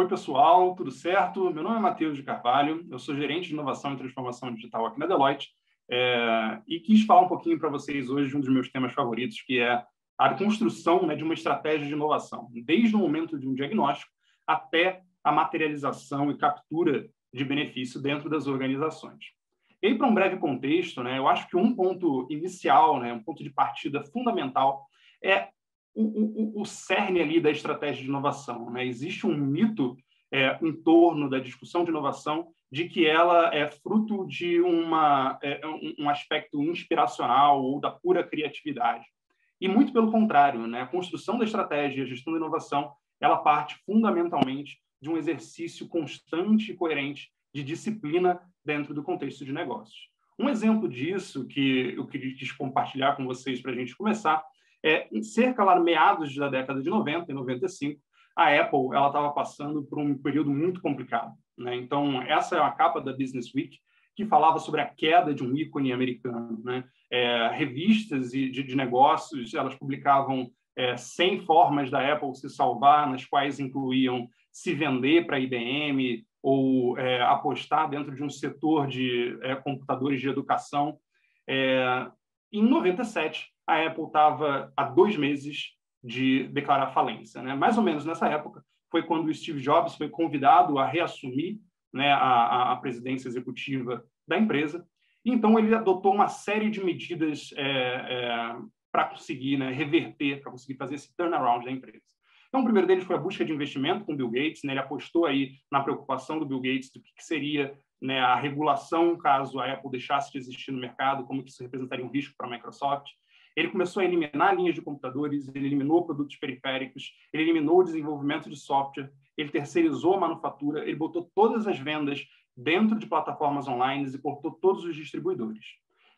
Oi, pessoal, tudo certo? Meu nome é Matheus de Carvalho, eu sou gerente de inovação e transformação digital aqui na Deloitte e quis falar um pouquinho para vocês hoje de um dos meus temas favoritos, que é a construção, de uma estratégia de inovação, desde o momento de um diagnóstico até a materialização e captura de benefício dentro das organizações. E aí, para um breve contexto, eu acho que um ponto inicial, um ponto de partida fundamental é o cerne ali da estratégia de inovação. Existe um mito em torno da discussão de inovação de que ela é fruto de um aspecto inspiracional ou da pura criatividade. E muito pelo contrário, a construção da estratégia e a gestão da inovação, ela parte fundamentalmente de um exercício constante e coerente de disciplina dentro do contexto de negócios. Um exemplo disso que eu quis compartilhar com vocês para a gente começar em cerca lá no meados da década de 90, em 95, a Apple estava passando por um período muito complicado. Então, essa é a capa da Business Week, que falava sobre a queda de um ícone americano. Revistas de negócios, elas publicavam 100 formas da Apple se salvar, nas quais incluíam se vender para a IBM ou apostar dentro de um setor de computadores de educação. Em 97, a Apple estava há 2 meses de declarar falência. Mais ou menos nessa época foi quando o Steve Jobs foi convidado a reassumir a presidência executiva da empresa. Então, ele adotou uma série de medidas para conseguir reverter, para conseguir fazer esse turnaround da empresa. Então, o primeiro deles foi a busca de investimento com Bill Gates. Ele apostou aí na preocupação do Bill Gates do que seria a regulação caso a Apple deixasse de existir no mercado, como que isso representaria um risco para a Microsoft. Ele começou a eliminar linhas de computadores, ele eliminou produtos periféricos, ele eliminou o desenvolvimento de software, ele terceirizou a manufatura, ele botou todas as vendas dentro de plataformas online e cortou todos os distribuidores.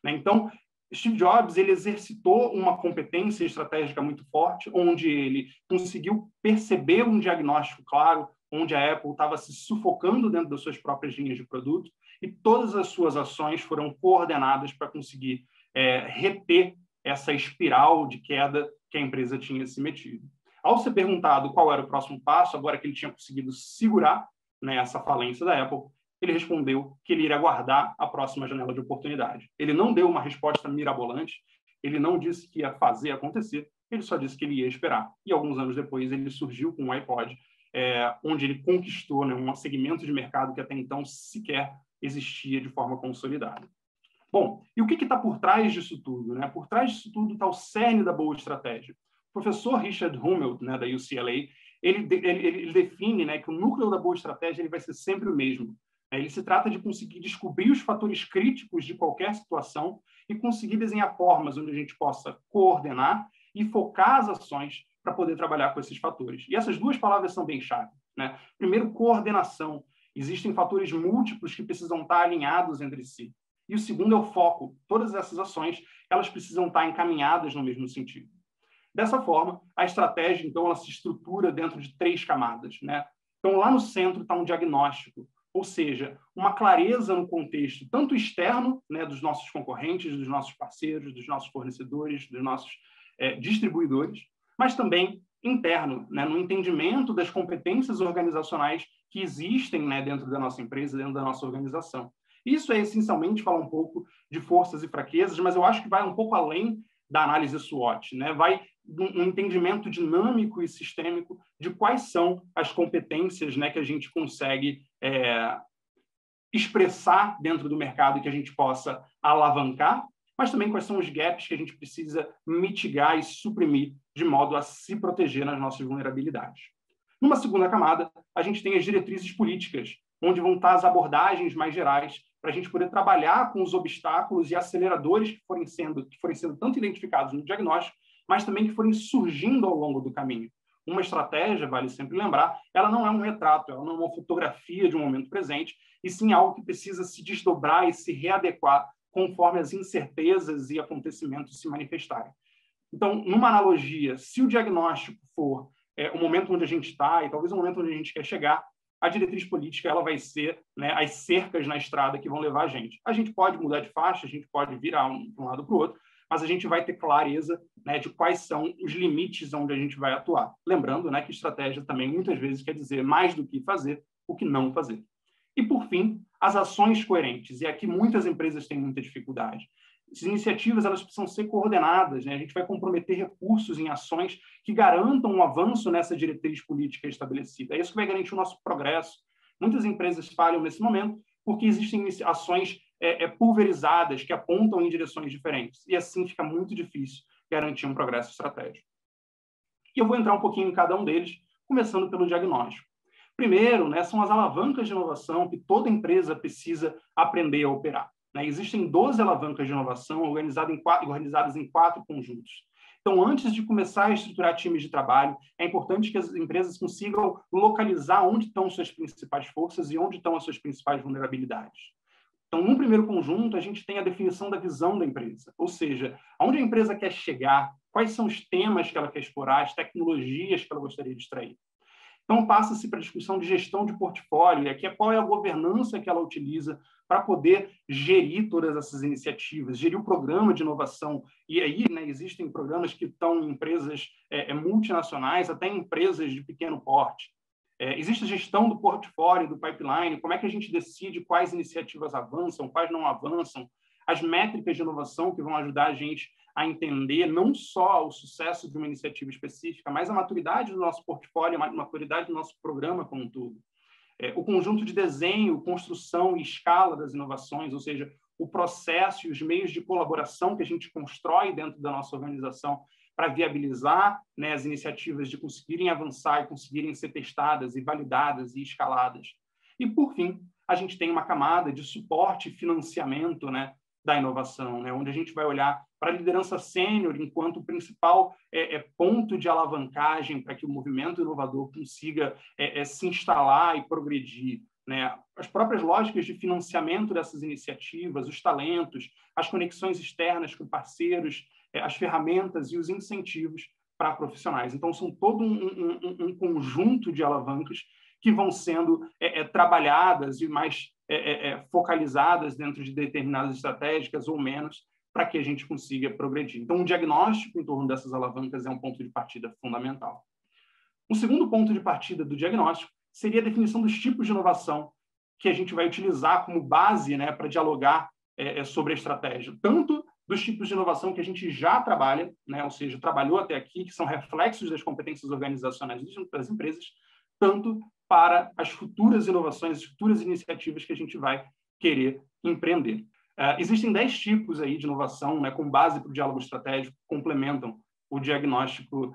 Então, Steve Jobs ele exercitou uma competência estratégica muito forte, onde ele conseguiu perceber um diagnóstico claro, onde a Apple estava se sufocando dentro das suas próprias linhas de produto, e todas as suas ações foram coordenadas para conseguir reter essa espiral de queda que a empresa tinha se metido. Ao ser perguntado qual era o próximo passo, agora que ele tinha conseguido segurar essa falência da Apple, ele respondeu que ele iria aguardar a próxima janela de oportunidade. Ele não deu uma resposta mirabolante, ele não disse que ia fazer acontecer, ele só disse que ele ia esperar. E alguns anos depois ele surgiu com o iPod, onde ele conquistou um segmento de mercado que até então sequer existia de forma consolidada. Bom, e o que está por trás disso tudo? Por trás disso tudo está o cerne da boa estratégia. O professor Richard Hummel, da UCLA, ele define que o núcleo da boa estratégia ele vai ser sempre o mesmo. Ele se trata de conseguir descobrir os fatores críticos de qualquer situação e conseguir desenhar formas onde a gente possa coordenar e focar as ações para poder trabalhar com esses fatores. E essas duas palavras são bem chave. Primeiro, coordenação. Existem fatores múltiplos que precisam estar alinhados entre si. E o segundo é o foco. Todas essas ações elas precisam estar encaminhadas no mesmo sentido. Dessa forma, a estratégia, então, ela se estrutura dentro de 3 camadas. Então, lá no centro está um diagnóstico, ou seja, uma clareza no contexto, tanto externo, dos nossos concorrentes, dos nossos parceiros, dos nossos fornecedores, dos nossos distribuidores, mas também interno, no entendimento das competências organizacionais que existem dentro da nossa empresa, dentro da nossa organização. Isso é essencialmente falar um pouco de forças e fraquezas, mas eu acho que vai um pouco além da análise SWOT, vai um entendimento dinâmico e sistêmico de quais são as competências que a gente consegue expressar dentro do mercado e que a gente possa alavancar, mas também quais são os gaps que a gente precisa mitigar e suprimir de modo a se proteger nas nossas vulnerabilidades. Numa segunda camada, a gente tem as diretrizes políticas, onde vão estar as abordagens mais gerais para a gente poder trabalhar com os obstáculos e aceleradores que forem sendo tanto identificados no diagnóstico, mas também que forem surgindo ao longo do caminho. Uma estratégia, vale sempre lembrar, ela não é um retrato, ela não é uma fotografia de um momento presente, e sim algo que precisa se desdobrar e se readequar conforme as incertezas e acontecimentos se manifestarem. Então, numa analogia, se o diagnóstico for o momento onde a gente está e talvez o momento onde a gente quer chegar, a diretriz política ela vai ser as cercas na estrada que vão levar a gente. A gente pode mudar de faixa, a gente pode virar de um lado para o outro, mas a gente vai ter clareza, né, de quais são os limites onde a gente vai atuar. Lembrando, né, que estratégia também muitas vezes quer dizer mais do que fazer, o que não fazer. E, por fim, as ações coerentes. E aqui muitas empresas têm muita dificuldade. Essas iniciativas elas precisam ser coordenadas, né? A gente vai comprometer recursos em ações que garantam um avanço nessa diretriz política estabelecida. É isso que vai garantir o nosso progresso. Muitas empresas falham nesse momento porque existem ações pulverizadas que apontam em direções diferentes. E assim fica muito difícil garantir um progresso estratégico. E eu vou entrar um pouquinho em cada um deles, começando pelo diagnóstico. Primeiro, né, são as alavancas de inovação que toda empresa precisa aprender a operar. Existem 12 alavancas de inovação organizadas em 4 conjuntos. Então, antes de começar a estruturar times de trabalho, é importante que as empresas consigam localizar onde estão suas principais forças e onde estão as suas principais vulnerabilidades. Então, num primeiro conjunto, a gente tem a definição da visão da empresa, ou seja, aonde a empresa quer chegar, quais são os temas que ela quer explorar, as tecnologias que ela gostaria de extrair. Então, passa-se para a discussão de gestão de portfólio, e aqui é qual é a governança que ela utiliza para poder gerir todas essas iniciativas, gerir o programa de inovação. E aí, né, existem programas que estão em empresas multinacionais, até em empresas de pequeno porte. Existe a gestão do portfólio, do pipeline, como é que a gente decide quais iniciativas avançam, quais não avançam, as métricas de inovação que vão ajudar a gente a entender não só o sucesso de uma iniciativa específica, mas a maturidade do nosso portfólio, a maturidade do nosso programa como um todo. O conjunto de desenho, construção e escala das inovações, ou seja, o processo e os meios de colaboração que a gente constrói dentro da nossa organização para viabilizar, né, as iniciativas de conseguirem avançar e conseguirem ser testadas e validadas e escaladas. E, por fim, a gente tem uma camada de suporte e financiamento, né, da inovação, né, onde a gente vai olhar para a liderança sênior enquanto principal ponto de alavancagem para que o movimento inovador consiga se instalar e progredir. Né? As próprias lógicas de financiamento dessas iniciativas, os talentos, as conexões externas com parceiros, as ferramentas e os incentivos para profissionais. Então, são todo um conjunto de alavancas que vão sendo trabalhadas e mais focalizadas dentro de determinadas estratégicas ou menos, para que a gente consiga progredir. Então, um diagnóstico em torno dessas alavancas é um ponto de partida fundamental. Um segundo ponto de partida do diagnóstico seria a definição dos tipos de inovação que a gente vai utilizar como base, né, para dialogar sobre a estratégia. Tanto dos tipos de inovação que a gente já trabalha, né, ou seja, trabalhou até aqui, que são reflexos das competências organizacionais das empresas, tanto para as futuras inovações, as futuras iniciativas que a gente vai querer empreender. Existem 10 tipos aí de inovação, né, com base para o diálogo estratégico, que complementam o diagnóstico,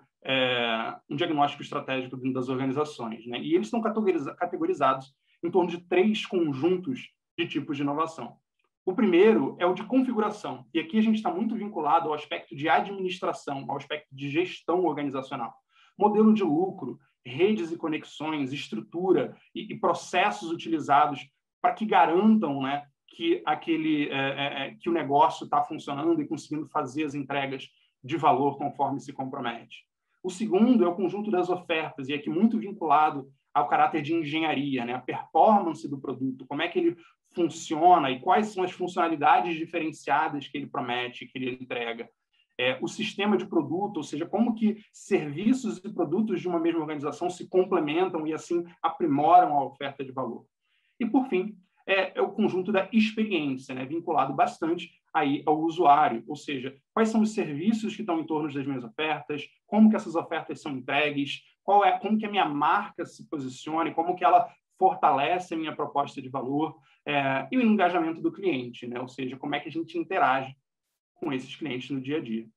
um diagnóstico estratégico dentro das organizações. Né? E eles estão categorizados em torno de 3 conjuntos de tipos de inovação. O primeiro é o de configuração, e aqui a gente está muito vinculado ao aspecto de administração, ao aspecto de gestão organizacional. Modelo de lucro, redes e conexões, estrutura e processos utilizados para que garantam, né, que o negócio está funcionando e conseguindo fazer as entregas de valor conforme se compromete. O segundo é o conjunto das ofertas, e aqui muito vinculado ao caráter de engenharia, né? A performance do produto, como é que ele funciona e quais são as funcionalidades diferenciadas que ele promete, que ele entrega. O sistema de produto, ou seja, como que serviços e produtos de uma mesma organização se complementam e assim aprimoram a oferta de valor. E, por fim, é o conjunto da experiência, né, vinculado bastante aí ao usuário, ou seja, quais são os serviços que estão em torno das minhas ofertas, como que essas ofertas são entregues, como que a minha marca se posiciona, como que ela fortalece a minha proposta de valor, e o engajamento do cliente, né, ou seja, como é que a gente interage com esses clientes no dia a dia.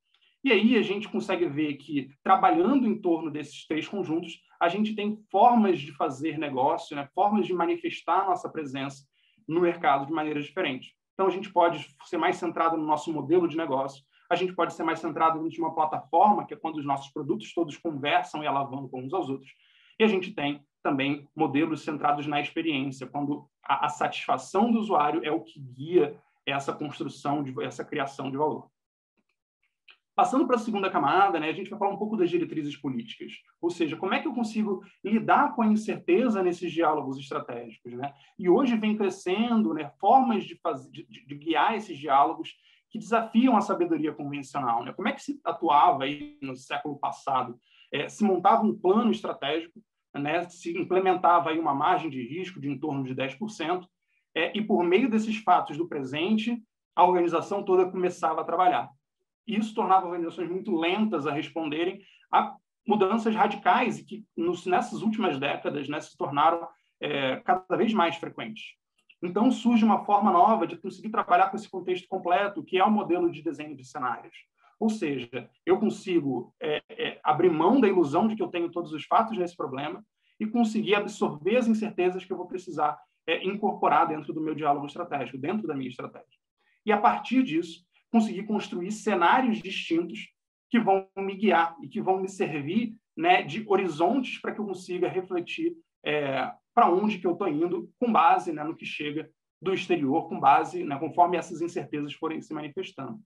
E aí a gente consegue ver que, trabalhando em torno desses 3 conjuntos, a gente tem formas de fazer negócio, né, formas de manifestar a nossa presença no mercado de maneiras diferentes. Então, a gente pode ser mais centrado no nosso modelo de negócio, a gente pode ser mais centrado dentro de uma plataforma, que é quando os nossos produtos todos conversam e alavancam uns aos outros. E a gente tem também modelos centrados na experiência, quando a satisfação do usuário é o que guia essa construção, essa criação de valor. Passando para a segunda camada, né, a gente vai falar um pouco das diretrizes políticas, ou seja, como é que eu consigo lidar com a incerteza nesses diálogos estratégicos, né? E hoje vem crescendo, né, formas de guiar esses diálogos que desafiam a sabedoria convencional, né? Como é que se atuava aí no século passado? Se montava um plano estratégico, né? Se implementava aí uma margem de risco de em torno de 10%, e por meio desses fatos do presente, a organização toda começava a trabalhar. Isso tornava organizações muito lentas a responderem a mudanças radicais e que, nessas últimas décadas, né, se tornaram cada vez mais frequentes. Então, surge uma forma nova de conseguir trabalhar com esse contexto completo, que é o modelo de desenho de cenários. Ou seja, eu consigo abrir mão da ilusão de que eu tenho todos os fatos nesse problema e conseguir absorver as incertezas que eu vou precisar incorporar dentro do meu diálogo estratégico, dentro da minha estratégia. E, a partir disso, conseguir construir cenários distintos que vão me guiar e que vão me servir, né, de horizontes para que eu consiga refletir para onde que eu estou indo, com base, né, no que chega do exterior, com base, né, conforme essas incertezas forem se manifestando.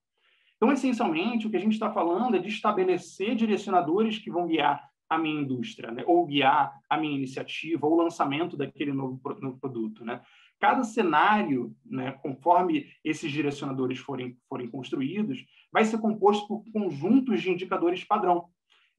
Então, essencialmente, o que a gente está falando é de estabelecer direcionadores que vão guiar a minha indústria, né, ou guiar a minha iniciativa, ou o lançamento daquele novo produto, né? Cada cenário, né, conforme esses direcionadores forem construídos, vai ser composto por conjuntos de indicadores padrão.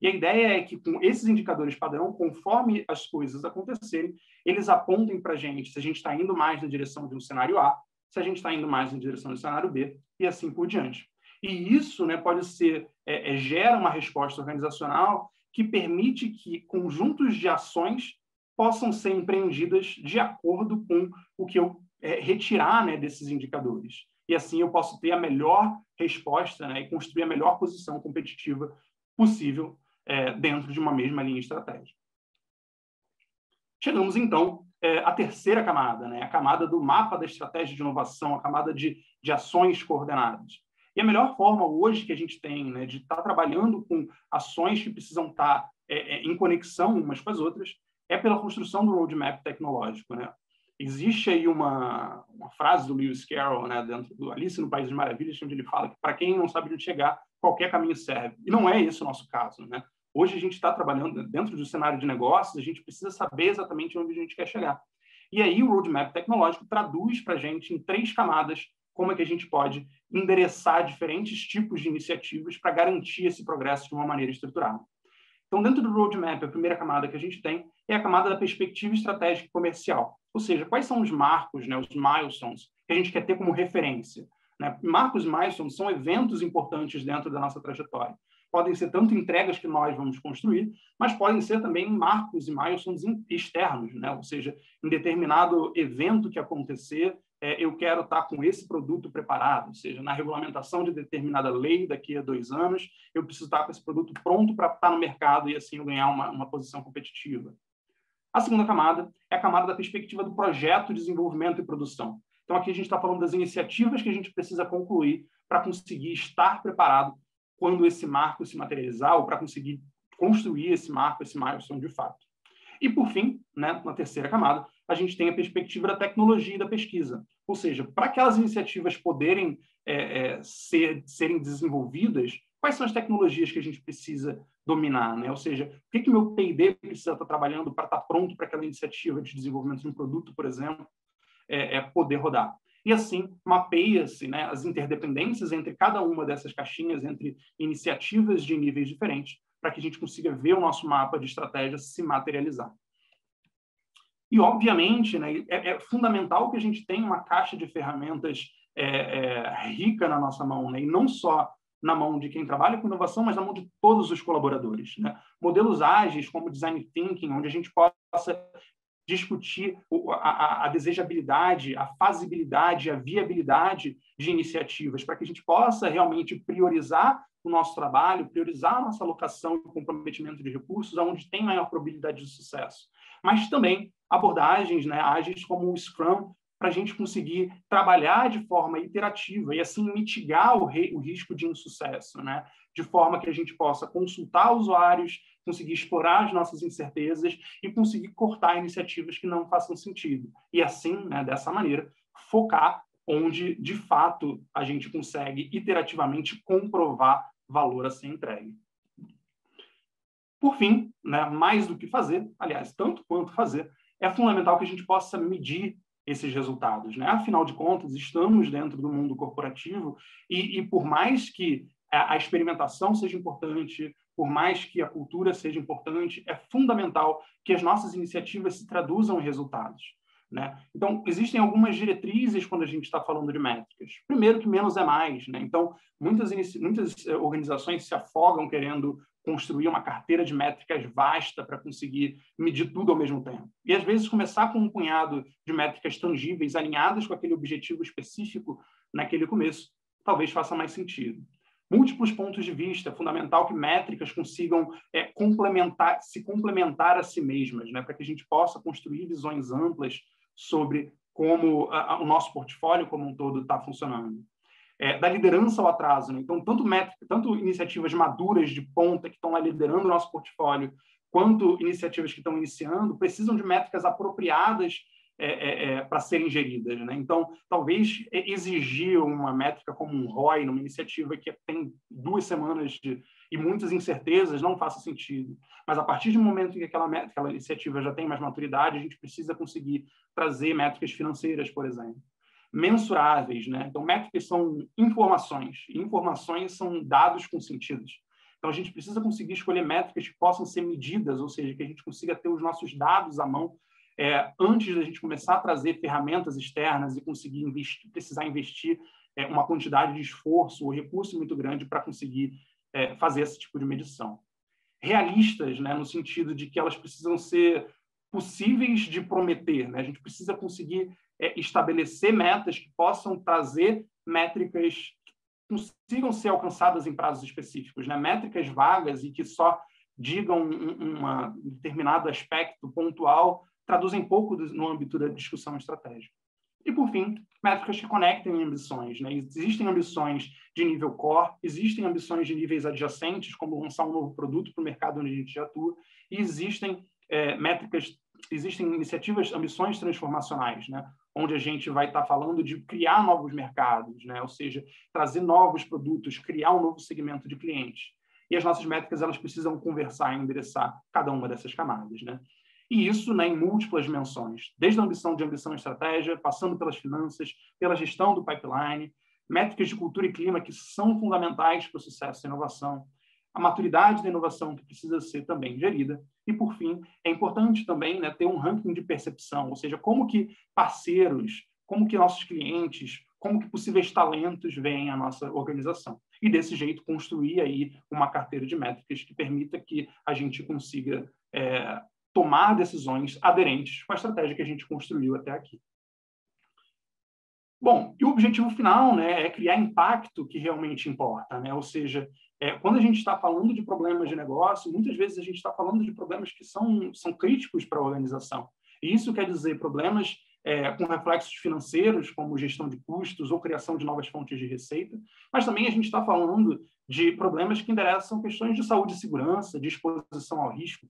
E a ideia é que, com esses indicadores padrão, conforme as coisas acontecerem, eles apontem para a gente se a gente está indo mais na direção de um cenário A, se a gente está indo mais na direção do cenário B, e assim por diante. E isso, né, pode ser, gera uma resposta organizacional que permite que conjuntos de ações possam ser empreendidas de acordo com o que eu retirar, né, desses indicadores. E assim eu posso ter a melhor resposta, né, e construir a melhor posição competitiva possível dentro de uma mesma linha estratégica. Chegamos, então, à terceira camada, né, a camada do mapa da estratégia de inovação, a camada de ações coordenadas. E a melhor forma hoje que a gente tem, né, de estar trabalhando com ações que precisam estar em conexão umas com as outras é pela construção do roadmap tecnológico, né? Existe aí uma frase do Lewis Carroll, né, dentro do Alice no País das Maravilhas, onde ele fala que para quem não sabe onde chegar, qualquer caminho serve. E não é esse o nosso caso, né? Hoje a gente está trabalhando dentro do cenário de negócios, a gente precisa saber exatamente onde a gente quer chegar. E aí o roadmap tecnológico traduz para a gente em 3 camadas como é que a gente pode endereçar diferentes tipos de iniciativas para garantir esse progresso de uma maneira estruturada. Então, dentro do roadmap, a primeira camada que a gente tem é a camada da perspectiva estratégica e comercial. Ou seja, quais são os marcos, né, os milestones, que a gente quer ter como referência. Né? Marcos e milestones são eventos importantes dentro da nossa trajetória. Podem ser tanto entregas que nós vamos construir, mas podem ser também marcos e milestones externos, né? Ou seja, em determinado evento que acontecer, eu quero estar com esse produto preparado, ou seja, na regulamentação de determinada lei daqui a 2 anos, eu preciso estar com esse produto pronto para estar no mercado e assim eu ganhar uma posição competitiva. A segunda camada é a camada da perspectiva do projeto, desenvolvimento e produção. Então, aqui a gente está falando das iniciativas que a gente precisa concluir para conseguir estar preparado quando esse marco se materializar ou para conseguir construir esse marco, esse milestone de fato. E, por fim, né, na terceira camada, a gente tem a perspectiva da tecnologia e da pesquisa. Ou seja, para aquelas iniciativas poderem serem desenvolvidas, quais são as tecnologias que a gente precisa dominar? Né? Ou seja, o que o meu P&D precisa estar trabalhando para estar pronto para aquela iniciativa de desenvolvimento de um produto, por exemplo, poder rodar. E assim, mapeia-se, né, as interdependências entre cada uma dessas caixinhas, entre iniciativas de níveis diferentes, para que a gente consiga ver o nosso mapa de estratégia se materializar. E, obviamente, né, é fundamental que a gente tenha uma caixa de ferramentas rica na nossa mão, né, e não só na mão de quem trabalha com inovação, mas na mão de todos os colaboradores. Né? Modelos ágeis, como Design Thinking, onde a gente possa discutir a desejabilidade, a fazibilidade, a viabilidade de iniciativas, para que a gente possa realmente priorizar o nosso trabalho, priorizar a nossa alocação e comprometimento de recursos aonde tem maior probabilidade de sucesso. Mas também abordagens, né, ágeis como o Scrum, para a gente conseguir trabalhar de forma iterativa e, assim, mitigar o risco de insucesso, né? De forma que a gente possa consultar usuários, conseguir explorar as nossas incertezas e conseguir cortar iniciativas que não façam sentido. E, assim, né, dessa maneira, focar onde, de fato, a gente consegue iterativamente comprovar valor a ser entregue. Por fim, né, mais do que fazer, aliás, tanto quanto fazer, é fundamental que a gente possa medir esses resultados, né? Afinal de contas, estamos dentro do mundo corporativo e por mais que a experimentação seja importante, por mais que a cultura seja importante, é fundamental que as nossas iniciativas se traduzam em resultados, né? Então, existem algumas diretrizes quando a gente está falando de métricas. Primeiro, que menos é mais, né? Então, muitas organizações se afogam querendo construir uma carteira de métricas vasta para conseguir medir tudo ao mesmo tempo. E, às vezes, começar com um punhado de métricas tangíveis, alinhadas com aquele objetivo específico naquele começo, talvez faça mais sentido. Múltiplos pontos de vista, é fundamental que métricas consigam se complementar a si mesmas, né, para que a gente possa construir visões amplas sobre como o nosso portfólio como um todo está funcionando. Da liderança ao atraso, né? Então, tanto iniciativas maduras de ponta que estão lá liderando o nosso portfólio, quanto iniciativas que estão iniciando, precisam de métricas apropriadas para serem geridas, né? Então, talvez exigir uma métrica como um ROI numa iniciativa que tem 2 semanas e muitas incertezas não faça sentido. Mas, a partir do momento em que aquela iniciativa já tem mais maturidade, a gente precisa conseguir trazer métricas financeiras, por exemplo. Mensuráveis, né? Então, métricas são informações, e informações são dados com sentidos. Então, a gente precisa conseguir escolher métricas que possam ser medidas, ou seja, que a gente consiga ter os nossos dados à mão antes da gente começar a trazer ferramentas externas e conseguir precisar investir uma quantidade de esforço ou recurso muito grande para conseguir fazer esse tipo de medição. Realistas, né, no sentido de que elas precisam ser possíveis de prometer, né? A gente precisa conseguir estabelecer metas que possam trazer métricas que consigam ser alcançadas em prazos específicos, né? Métricas vagas e que só digam um determinado aspecto pontual traduzem pouco no âmbito da discussão estratégica. E, por fim, métricas que conectem ambições, né? Existem ambições de nível core, existem ambições de níveis adjacentes, como lançar um novo produto para o mercado onde a gente já atua, e existem existem iniciativas, ambições transformacionais, né? Onde a gente vai estar falando de criar novos mercados, né? Ou seja, trazer novos produtos, criar um novo segmento de clientes. E as nossas métricas elas precisam conversar e endereçar cada uma dessas camadas, né? E isso, né, em múltiplas dimensões, desde a ambição e estratégia, passando pelas finanças, pela gestão do pipeline, métricas de cultura e clima que são fundamentais para o sucesso da inovação, a maturidade da inovação que precisa ser também gerida, e, por fim, é importante também, né, ter um ranking de percepção, ou seja, como que parceiros, como que nossos clientes, como que possíveis talentos veem a nossa organização. E, desse jeito, construir aí uma carteira de métricas que permita que a gente consiga tomar decisões aderentes com a estratégia que a gente construiu até aqui. Bom, e o objetivo final, né, é criar impacto que realmente importa, né? Ou seja, quando a gente está falando de problemas de negócio, muitas vezes a gente está falando de problemas que são críticos para a organização. E isso quer dizer problemas com reflexos financeiros, como gestão de custos ou criação de novas fontes de receita, mas também a gente está falando de problemas que endereçam questões de saúde e segurança, de exposição ao risco.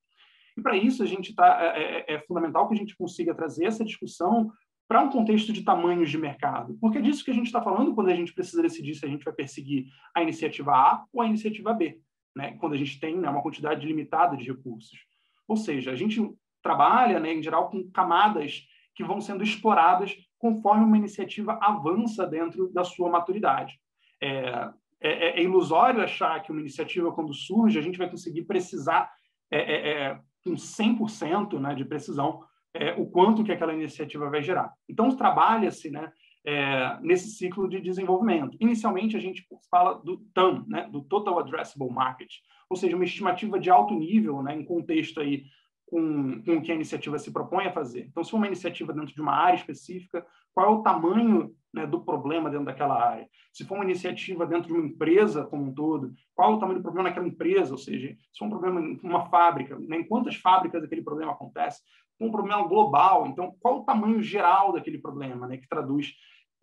E, para isso, é fundamental que a gente consiga trazer essa discussão para um contexto de tamanhos de mercado. Porque é disso que a gente está falando quando a gente precisa decidir se a gente vai perseguir a iniciativa A ou a iniciativa B, né? Quando a gente tem, né, uma quantidade limitada de recursos. Ou seja, a gente trabalha, né, em geral, com camadas que vão sendo exploradas conforme uma iniciativa avança dentro da sua maturidade. É ilusório achar que uma iniciativa, quando surge, a gente vai conseguir precisar com 100%, né, de precisão, o quanto que aquela iniciativa vai gerar. Então, trabalha-se, né, nesse ciclo de desenvolvimento. Inicialmente, a gente fala do TAM, né, do Total Addressable Market, ou seja, uma estimativa de alto nível, né, em contexto aí com o que a iniciativa se propõe a fazer. Então, se for uma iniciativa dentro de uma área específica, qual é o tamanho, né, do problema dentro daquela área? Se for uma iniciativa dentro de uma empresa como um todo, qual é o tamanho do problema naquela empresa? Ou seja, se for um problema em uma fábrica, né, em quantas fábricas aquele problema acontece? Um problema global, então, qual o tamanho geral daquele problema, né, que traduz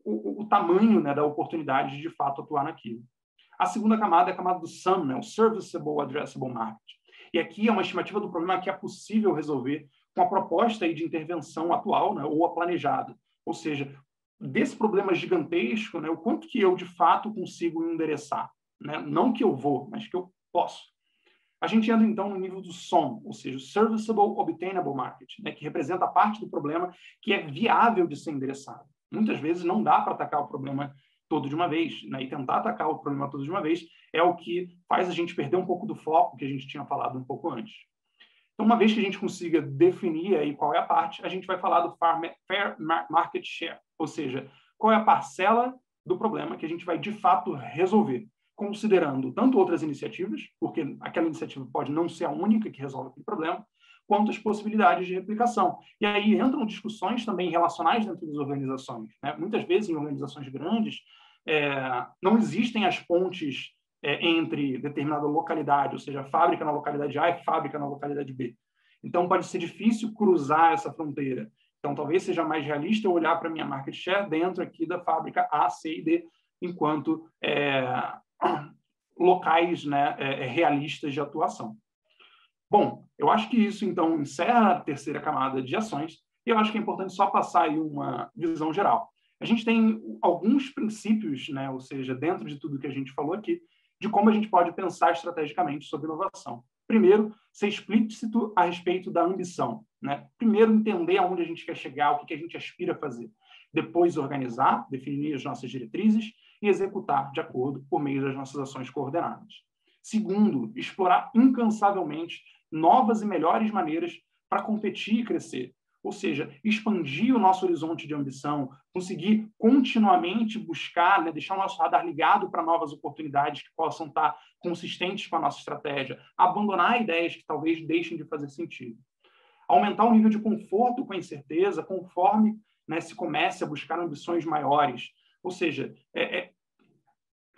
o tamanho, né, da oportunidade de fato atuar naquilo? A segunda camada é a camada do SAM, né, o Serviceable Addressable Market. E aqui é uma estimativa do problema que é possível resolver com a proposta aí de intervenção atual, né, ou a planejada. Ou seja, desse problema gigantesco, né, o quanto que eu, de fato, consigo endereçar. Né? Não que eu vou, mas que eu posso. A gente entra, então, no nível do SOM, ou seja, o Serviceable Obtainable Market, né, que representa a parte do problema que é viável de ser endereçado. Muitas vezes não dá para atacar o problema todo de uma vez, né, e tentar atacar o problema todo de uma vez é o que faz a gente perder um pouco do foco que a gente tinha falado um pouco antes. Então, uma vez que a gente consiga definir aí qual é a parte, a gente vai falar do Fair Market Share, ou seja, qual é a parcela do problema que a gente vai, de fato, resolver, considerando tanto outras iniciativas, porque aquela iniciativa pode não ser a única que resolve aquele problema, quanto as possibilidades de replicação. E aí entram discussões também relacionais dentro das organizações, né? Muitas vezes, em organizações grandes, não existem as pontes entre determinada localidade, ou seja, fábrica na localidade A e fábrica na localidade B. Então, pode ser difícil cruzar essa fronteira. Então, talvez seja mais realista eu olhar para a minha market share dentro aqui da fábrica A, C e D, enquanto locais, né, realistas de atuação. Bom, eu acho que isso, então, encerra a terceira camada de ações, e eu acho que é importante só passar aí uma visão geral. A gente tem alguns princípios, né, ou seja, dentro de tudo que a gente falou aqui, de como a gente pode pensar estrategicamente sobre inovação. Primeiro, ser explícito a respeito da ambição, né? Primeiro, entender aonde a gente quer chegar, o que a gente aspira a fazer. Depois, organizar, definir as nossas diretrizes e executar de acordo por meio das nossas ações coordenadas. Segundo, explorar incansavelmente novas e melhores maneiras para competir e crescer. Ou seja, expandir o nosso horizonte de ambição, conseguir continuamente buscar, né, deixar o nosso radar ligado para novas oportunidades que possam estar consistentes com a nossa estratégia, abandonar ideias que talvez deixem de fazer sentido. Aumentar o nível de conforto com a incerteza conforme, né, se comece a buscar ambições maiores. Ou seja,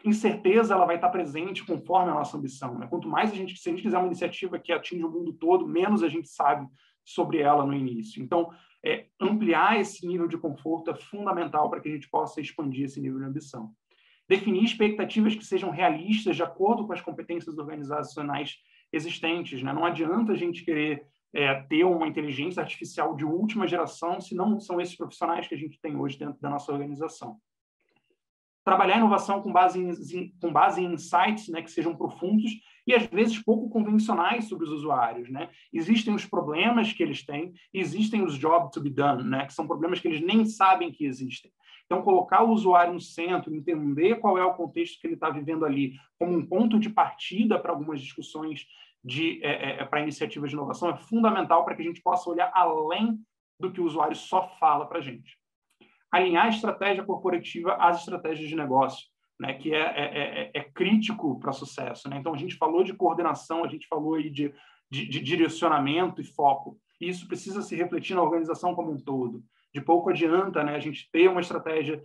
incerteza ela vai estar presente conforme a nossa ambição, né? Quanto mais se a gente quiser uma iniciativa que atinge o mundo todo, menos a gente sabe sobre ela no início. Então, ampliar esse nível de conforto é fundamental para que a gente possa expandir esse nível de ambição. Definir expectativas que sejam realistas de acordo com as competências organizacionais existentes, né? Não adianta a gente querer ter uma inteligência artificial de última geração se não são esses profissionais que a gente tem hoje dentro da nossa organização. Trabalhar a inovação com base em insights, né, que sejam profundos e, às vezes, pouco convencionais sobre os usuários, né? Existem os problemas que eles têm, existem os jobs to be done, né, que são problemas que eles nem sabem que existem. Então, colocar o usuário no centro, entender qual é o contexto que ele está vivendo ali, como um ponto de partida para algumas discussões para iniciativas de inovação, é fundamental para que a gente possa olhar além do que o usuário só fala para a gente. Alinhar a estratégia corporativa às estratégias de negócio, né, que é crítico para sucesso, né? Então, a gente falou de coordenação, a gente falou aí de direcionamento e foco. E isso precisa se refletir na organização como um todo. De pouco adianta, né, a gente ter uma estratégia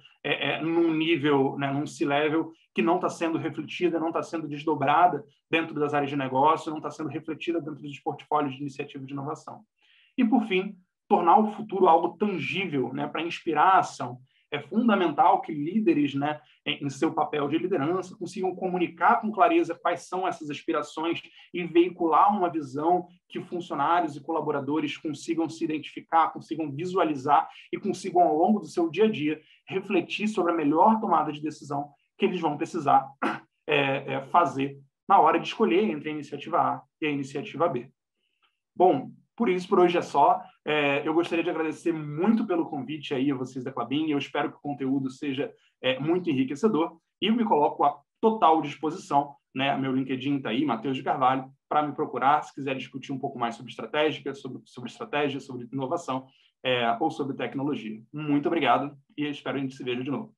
num nível, né, num C-level, que não está sendo refletida, não está sendo desdobrada dentro das áreas de negócio, não está sendo refletida dentro dos portfólios de iniciativa de inovação. E, por fim, tornar o futuro algo tangível, né, para inspirar a ação. É fundamental que líderes, né, em seu papel de liderança, consigam comunicar com clareza quais são essas aspirações e veicular uma visão que funcionários e colaboradores consigam se identificar, consigam visualizar e consigam, ao longo do seu dia a dia, refletir sobre a melhor tomada de decisão que eles vão precisar fazer na hora de escolher entre a iniciativa A e a iniciativa B. Bom, por isso, por hoje é só. Eu gostaria de agradecer muito pelo convite aí a vocês da Klabin. Eu espero que o conteúdo seja muito enriquecedor e eu me coloco à total disposição, né? Meu LinkedIn está aí, Matheus de Carvalho, para me procurar se quiser discutir um pouco mais sobre estratégia, sobre inovação ou sobre tecnologia. Muito obrigado e espero que a gente se veja de novo.